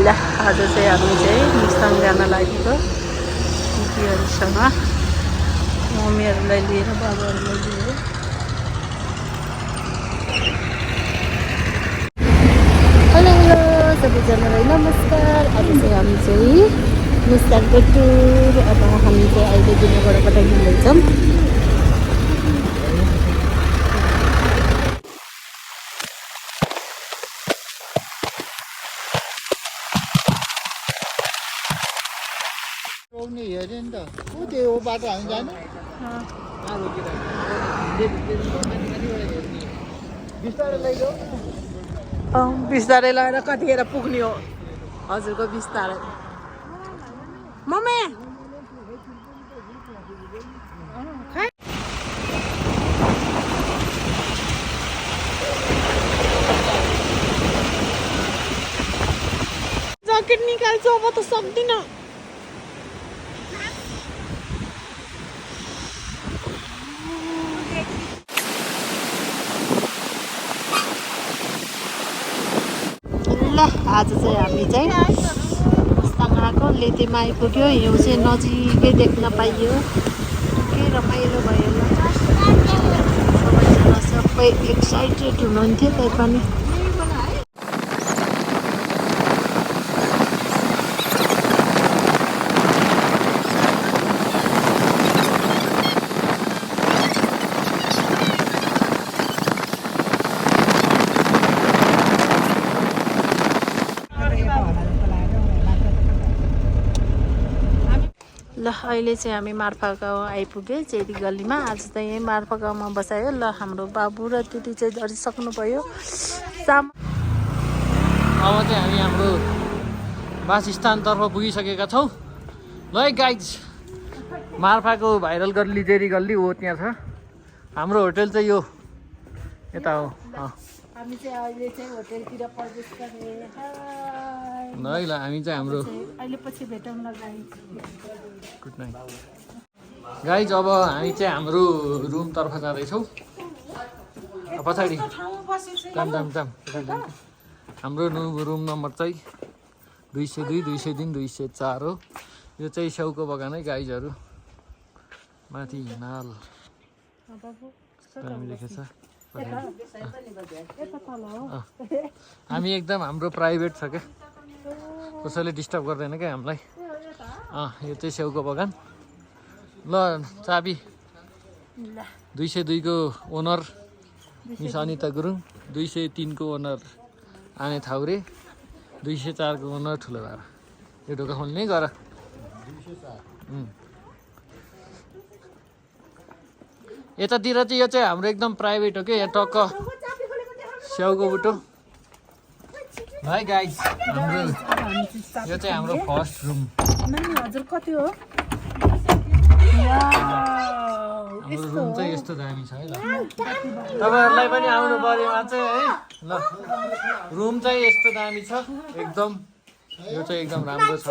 ल आज चाहिँ हामी चाहिँ मुस्ताङ जान लागेको दिदीहरूसँग मम्मीहरूलाई लिएर बाबाहरूलाई लिएर हेलो सबैजनालाई नमस्कार। आज चाहिँ हामी चाहिँ मुस्ताङको टुर अब हामी चाहिँ अहिले दिनबाट हिँड्दैछौँ। बिस्तारै लगाएर कतिखेर पुग्ने हो हजुरको बिस्तारै मम्मी ज्याकेट निकाल्छु अब त सक्दिन। ल आज चाहिँ हामी चाहिँ मुस्ताङ आएको लेतेमा आइपुग्यो। हिउँ चाहिँ नजिकै देख्न पाइयो। के रमाइलो भयो ल सबैजना सबै एक्साइटेड हुनुहुन्थ्यो त्यही पनि। ल अहिले चाहिँ हामी मार्फा गाउँ आइपुग्यो चेरी गल्लीमा। आज त यहीँ मार्फा गाउँमा बसायो। ल हाम्रो बाबु र दिदी चाहिँ झरिसक्नु भयो। अब चाहिँ हामी हाम्रो वासस्थानतर्फ पुगिसकेका छौँ। ल है गाइज मार्फाको भाइरल गल्ली चेरी गल्ली हो त्यहाँ छ। हाम्रो होटल चाहिँ यो यता हो। हामी चाहिँ अहिले चाहिँ होटलतिर प्रवेश गर्ने। ल है ल हामी चाहिँ हाम्रो अहिले पछि भेटौँ ल गाइज। Good night guys. अब हामी चाहिँ हाम्रो रुमतर्फ जाँदैछौँ। पछाडि हाम्रो रुम नम्बर चाहिँ 202, 203, 204 हो। यो चाहिँ स्याउको बगान है गाइजहरू। माथि हिमाल हामी देखेछ। हामी एकदम हाम्रो प्राइभेट छ क्या, कसैले डिस्टर्ब गर्दैन क्या हामीलाई। यो चाहिँ स्याउको बगान। ल चाबी 202 को ओनर मिस अनिता गुरुङ, 203 को ओनर आने थाउरे, 204 को ओनर ठुलो भाडा। यो ढोका खोल्ने गर। यतातिर चाहिँ यो चाहिँ हाम्रो एकदम प्राइभेट हो कि। यहाँ टक्क स्याउको बुटो है गाइस। हाम्रो यो चाहिँ हाम्रो फर्स्ट रुम। हजुर कति हो? हाम्रो रुम चाहिँ यस्तो दामी छ है। ल तपाईँहरूलाई पनि आउनु पर्योमा चाहिँ है। ल रुम चाहिँ यस्तो दामी छ एकदम। यो चाहिँ एकदम राम्रो छ।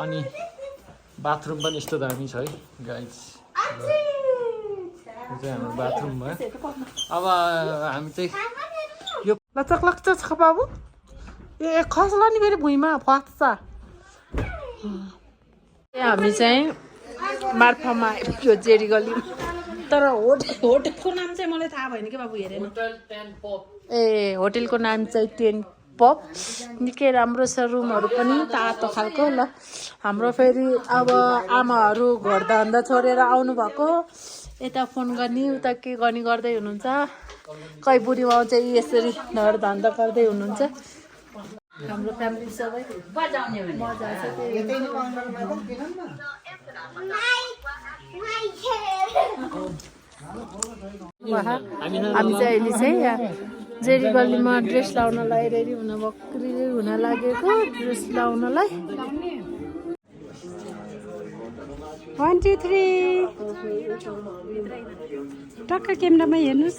अनि बाथरुम पनि यस्तो दामी छ है गाइस। यो चाहिँ हाम्रो बाथरुम भयो। अब हामी चाहिँ यो लचक लचक छ बाबु। ए खस्ला नि फेरि भुइँमा फस्छ। हामी चाहिँ मार्फामा आइपुग्यो चेरी गल्लीमा। तर होटलको नाम चाहिँ मलाई थाहा भएन कि बाबु। हेरेन ए होटलको नाम चाहिँ 10 पप। निकै राम्रो छ। रुमहरू पनि तातो खालको। ल हाम्रो फेरि अब आमाहरू घर धन्दा छोडेर आउनुभएको। यता फोन गर्ने उता के गर्ने गर्दै हुनुहुन्छ। खै बुढी माउ चाहिँ यसरी घर धन्दा गर्दै हुनुहुन्छ। हाम्रो फ्यामिली सबै मजा छ। हामी चाहिँ अहिले चाहिँ चेरी गल्लीमा ड्रेस लाउनलाई रेडी हुन बक्री हुन लागेको। ड्रेस लाउनलाई 1 2 3 टक्क क्यामेरामा हेर्नुहोस्।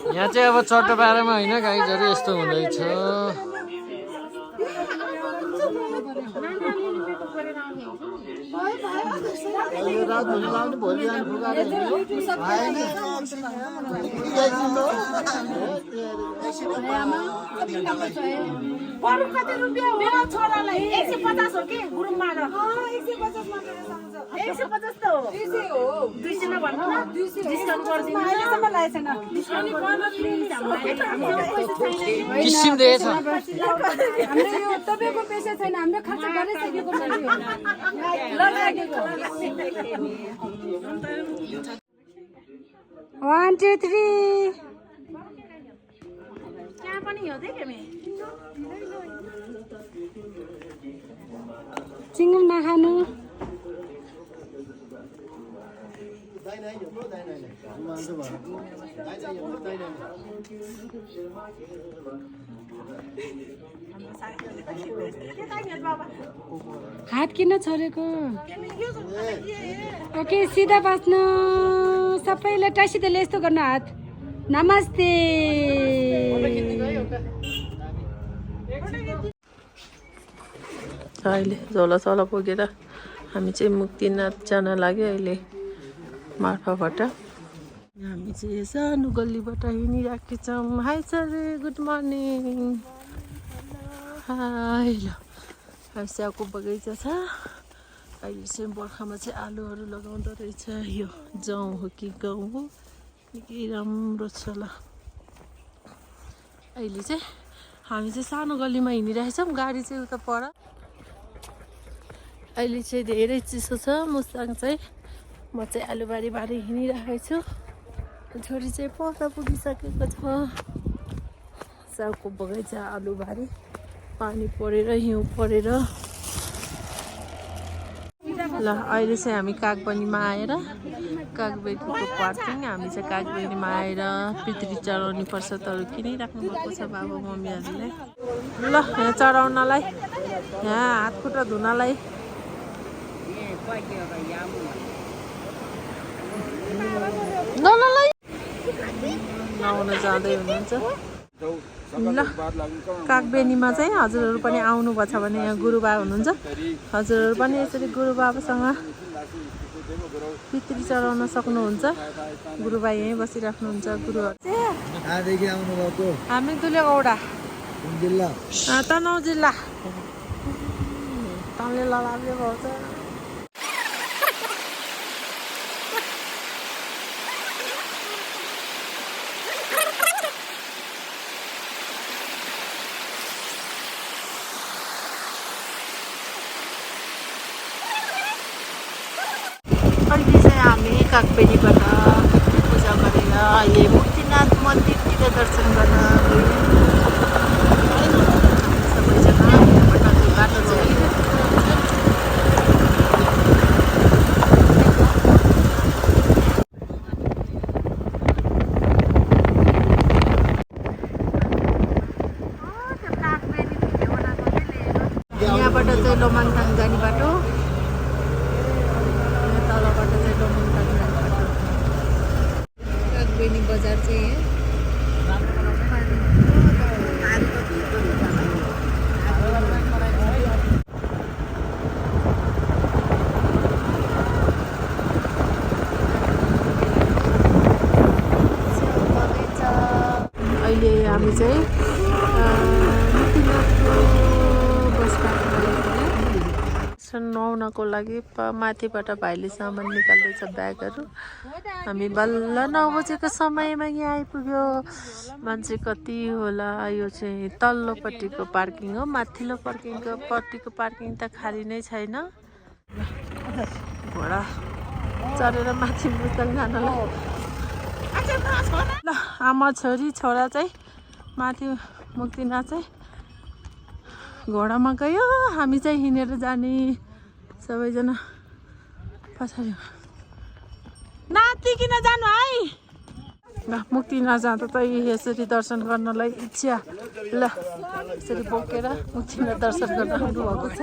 यहाँ चाहिँ अब चट्टोपारामा होइन गाइजहरू यस्तो हुँदैछ। बरु कति रुपियाँ मेरो छोरालाई 150 हो कि गुरुङमा 150 मात्र 150 त हो 200 हो 200 न भन्नु न 200 डिस्काउन्ट गर्दिनु अहिलेसम्म लागेको छैन डिस्काउन्ट गर्न प्लिज हामीलाई किसिम दिएछ हामीले यो तपाईको पैसा छैन हामीले खर्च गरिसकेको छ 1 2 3 त्यहाँ पनि हिउँदै के मे चिङ्गम नखानु हात किन छोडेको ओके सिधा बस्नु सबैले टाइसिँदै यस्तो गर्नु हात नमस्ते अहिले झोलासला पुगेर हामी चाहिँ मुक्तिनाथ जान लाग्यो अहिले मार्फाबाट हामी चाहिँ सानो गल्लीबाट हिँडिरहेको छौँ high sir good morning high ल स्याउको बगैँचा छ अहिले चाहिँ बर्खामा चाहिँ आलुहरू लगाउँदो रहेछ यो जौँ हो कि गहुँ हो निकै राम्रो छ ल अहिले चाहिँ हामी चाहिँ सानो गल्लीमा हिँडिरहेछौँ गाडी चाहिँ उता पर अहिले चाहिँ धेरै चिसो छ मसँग चाहिँ म चाहिँ आलुबारी बारी हिँडिरहेको छु छोरी चाहिँ पढ्दा पुगिसकेको छ साउको बगैँचा आलुबारी पानी परेर हिउँ परेर ल अहिले चाहिँ हामी कागबनीमा आएर कागबनीको पार्किङ हामी चाहिँ कागबनीमा आएर पितृ चढाउनु पर्छ तर किनिराख्नु भएको छ बाबा मम्मीहरूले ल यहाँ चढाउनलाई यहाँ हात खुट्टा धुनलाई नुहाउन जाँदै हुनुहुन्छ ल कागबेनीमा चाहिँ हजुरहरू पनि आउनुभएको छ भने यहाँ गुरुबा हुनुहुन्छ हजुरहरू पनि यसरी गुरुबाबासँग पितृ चढाउन सक्नुहुन्छ गुरुबा यहीँ बसिराख्नुहुन्छ गुरुहरू हामी दुलेगौडा तनहुँ जिल्ला तँले ललाब्यो भाउँछ अहिले चाहिँ हामी कागबेनीबाट पूजा गरेर अहिले मुक्तिनाथ मन्दिरतिर दर्शन गर्न गयौँ सबैजना यहाँबाट बाटो चाहिँ यहाँबाट चाहिँ लोमाङथाङ जाने बाटो तलबाट चाहिँ लोमाङथाङ जाने बाटो कागबेनी बजार चाहिँ अहिले हामी चाहिँ नुहाउनको लागि माथिबाट भाइले सामान निकाल्दैछ ब्यागहरू हामी बल्ल 9 बजेको समयमा यहाँ आइपुग्यो मान्छे कति होला यो चाहिँ तल्लोपट्टिको पार्किङ हो माथिल्लो पट्टिको पार्किङ त खाली नै छैन घोडा चढेर माथि मुक्ताङ जानलाई ल आमा छोरी छोरा चाहिँ माथि मुक्तिनाथ चाहिँ घोडामा गयो हामी चाहिँ हिँडेर जाने सबैजना पछाडि नाति किन जानु है ल मुक्तिनाथ जाँदा त यसरी दर्शन गर्नलाई इच्छा ल यसरी बोकेर मुक्तिनाथ दर्शन गर्न आउनुभएको छ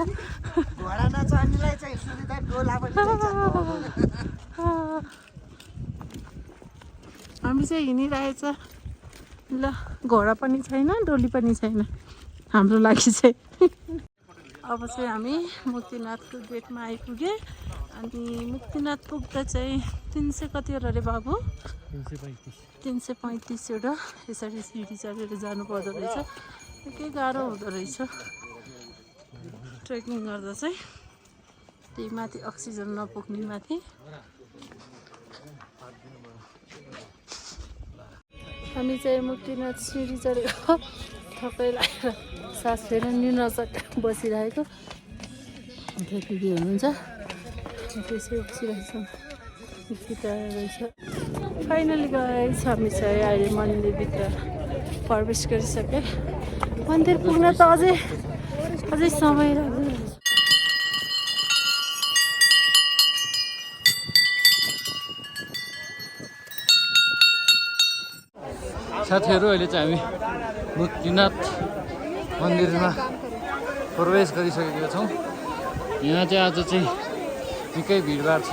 हामी चाहिँ हिँडिरहेछ ल घोडा पनि छैन डोली पनि छैन हाम्रो लागि चाहिँ अब चाहिँ हामी मुक्तिनाथको गेटमा आइपुगे अनि मुक्तिनाथ पुग्दा चाहिँ 300 कतिवटा अरे बाबु 335 एउटा यसरी सिडी चढेर जानु पर्दो रहेछ निकै गाह्रो हुँदो रहेछ ट्रेकिङ गर्दा चाहिँ त्यही माथि अक्सिजन नपुग्ने माथि हामी चाहिँ मुक्तिनाथ सिडी चढेको थकै लागेर सास फेरि लिन नसकेर बसिरहेको दिदी हुनुहुन्छ त्यसै बसिरहेछौँ रहेछ फाइनली गाइस हामी चाहिँ अहिले मन्दिरभित्र प्रवेश गरिसके मन्दिर पुग्न त अझै समय लाग्छ साथीहरू अहिले चाहिँ हामी मुक्तिनाथ मन्दिरमा प्रवेश गरिसकेका छौँ यहाँ चाहिँ आज चाहिँ निकै भिडभाड छ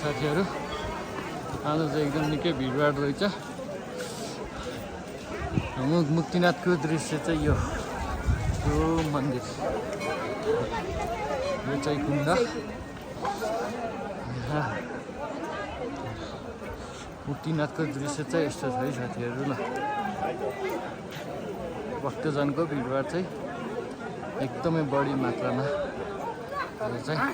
साथीहरू आज चाहिँ एकदम निकै भिडभाड रहेछ मुक्तिनाथको दृश्य चाहिँ यो मन्दिर यो चाहिँ कुण्ड मुक्तिनाथको दृश्य चाहिँ यस्तो छ है साथीहरू ल भक्तजनको भिडभाड चाहिँ एकदमै बढी मात्रामा चाहिँ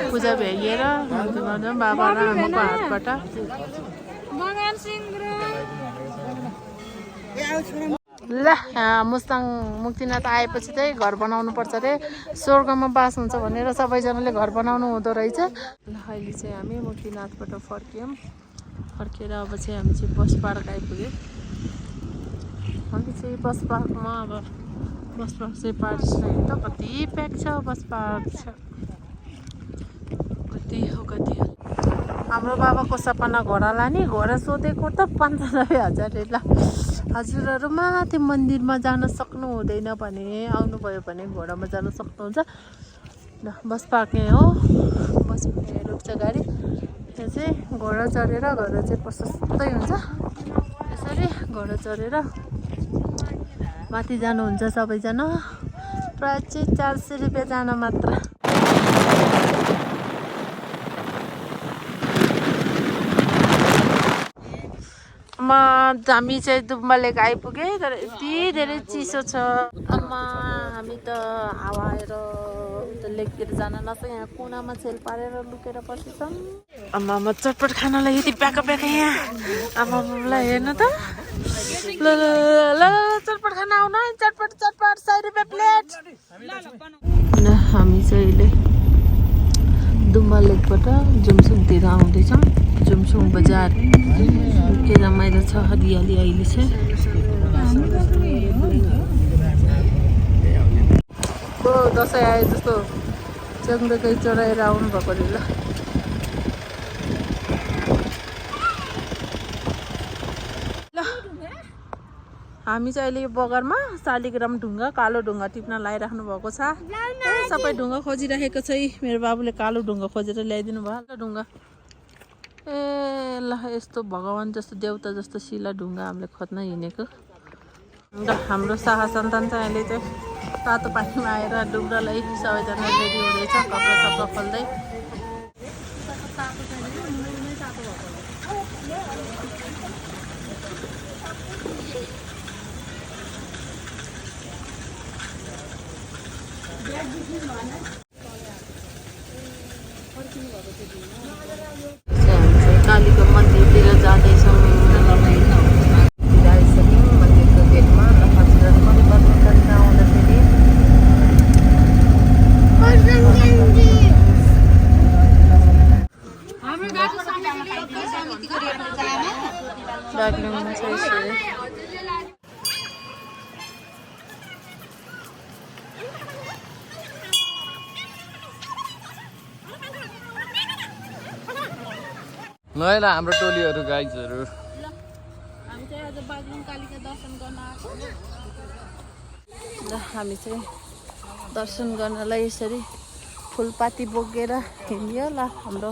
पूजा भ्याइएर बाबा र आमाको हातबाट ल मुस्ताङ मुक्तिनाथ आएपछि चाहिँ घर बनाउनु पर्छ अरे स्वर्गमा बास हुन्छ भनेर सबैजनाले घर बनाउनु हुँदो रहेछ ल अहिले चाहिँ हामी मुक्तिनाथबाट फर्केर अब चाहिँ हामी चाहिँ बस पार्क आइपुग्यो हामी चाहिँ बस पार्कमा अब बस पार्क चाहिँ पार्क त कति प्याक छ बस पार्क छ कति हो हाम्रो बाबाको सपना घोडा लाने घोडा सोधेको त 95,000 ल हजुरहरू माथि मन्दिरमा जान सक्नु हुँदैन भने आउनुभयो भने घोडामा जान सक्नुहुन्छ ल बस पार्क यहाँ हो बस रोक्छ गाडी यहाँ चाहिँ घोडा चढेर घोडा चाहिँ प्रशस्तै हुन्छ यसरी घोडा चढेर माथि जानुहुन्छ सबैजना प्राय चाहिँ 400 रुपियाँ जान मात्र हामी चाहिँ दुम्बा लेक आइपुगे तर यति धेरै चिसो छ अम्मा हामी त हावा आएर उता लेकतिर जान नसक्छ यहाँ कुनामा छेल पारेर लुकेर बसेछौँ आमा चटपट खानलाई यति प्याका यहाँ आमालाई हेर्नु त ल चटपट खान आउन चटपट 100 रुपियाँ प्लेट हामी चाहिँ अहिले दुम्बा लेकबाट जुमसुङतिर आउँदैछौँ जुमसुङ बजार के रमाइलो छ हरियाली अहिले चाहिँ दसैँ आए जस्तो चङ्ग्रेकै चढाएर आउनु भएको अरे ल हामी चाहिँ अहिले यो बगरमा शालिग्राम ढुङ्गा कालो ढुङ्गा टिप्न लगाइराख्नु भएको छ सबै ढुङ्गा खोजिराखेको छ मेरो बाबुले कालो ढुङ्गा खोजेर ल्याइदिनु भयो ढुङ्गा ए ल यस्तो भगवान् जस्तो देउता जस्तो शिला ढुङ्गा हामीले खोज्न हिँडेको अन्त हाम्रो शाखा सन्तान चाहिँ अहिले चाहिँ तातो पानीमा आएर डुब्रालाई सबैजना रेडी हुँदैछ कपडा सपडा खोल्दै कालीको मन्दिरतिर जाँदैछौँ मन्दिरको गेटमा बाग्लुङमा छ यसरी ल ल हाम्रो टोलीहरू गाइजहरू हामी चाहिँ आज बाग्लुङ कालीका दर्शन गर्न आएको ल हामी चाहिँ दर्शन गर्नलाई यसरी फुलपाती बोकेर हिँड्यो ल हाम्रो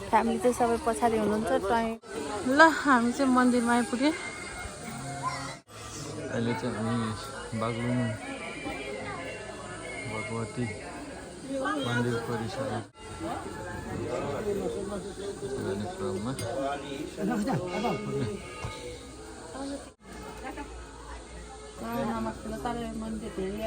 फ्यामिली चाहिँ सबै पछाडि हुनुहुन्छ टाइम ल हामी चाहिँ मन्दिरमा आइपुग्यो अहिले चाहिँ हामी बाग्लुङ भगवती मन्दिर परिसर जाने क्रममा मन्दिर धेरै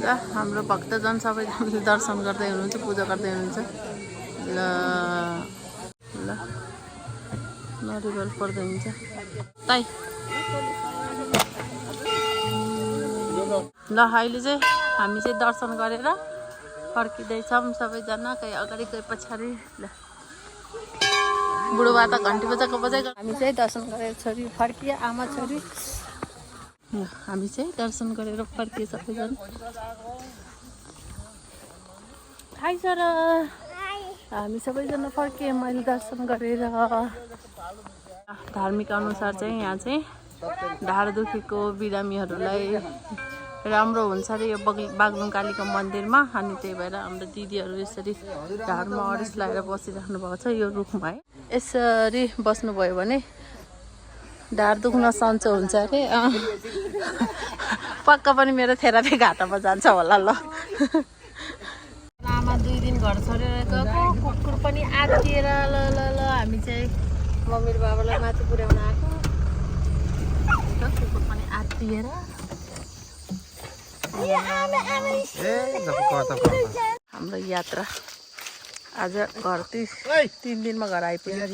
ल हाम्रो भक्तजन सबैजनाले दर्शन गर्दै हुनुहुन्छ पूजा गर्दै हुनुहुन्छ ल ल नरिवल पर्दै हुन्छ ताई ल अहिले चाहिँ हामी चाहिँ दर्शन गरेर फर्किँदैछौँ सबैजना कोही अगाडि कोही पछाडि ल बुढोबा त घन्टी बजाएको हामी चाहिँ दर्शन गरेर छोरी फर्कियो आमा छोरी हामी चाहिँ दर्शन गरेर फर्कियो सबैजना हाई सर हामी सबैजना फर्कियो मैले दर्शन गरेर धार्मिक अनुसार चाहिँ यहाँ चाहिँ ढाड दुखेको बिरामीहरूलाई राम्रो हुन्छ अरे यो बाग्लुङ कालीको मन्दिरमा अनि त्यही भएर हाम्रो दिदीहरू यसरी ढाडमा अडिस लगाएर बसिराख्नु भएको छ यो रुखमा है यसरी बस्नुभयो भने ढाड दुख्न सन्चो हुन्छ अरे पक्का पनि मेरो थेरापी घाटामा जान्छ होला ल आमा 2 दिन घर छोडेर गएको कुकुर पनि आत्तिएर ल ल ल हामी चाहिँ मम्मी र बाबालाई माथि पुर्याउन आएको कुकुर पनि आत्तिएर हाम्रो यात्रा आज घर 3 दिनमा घर आइपुग्यो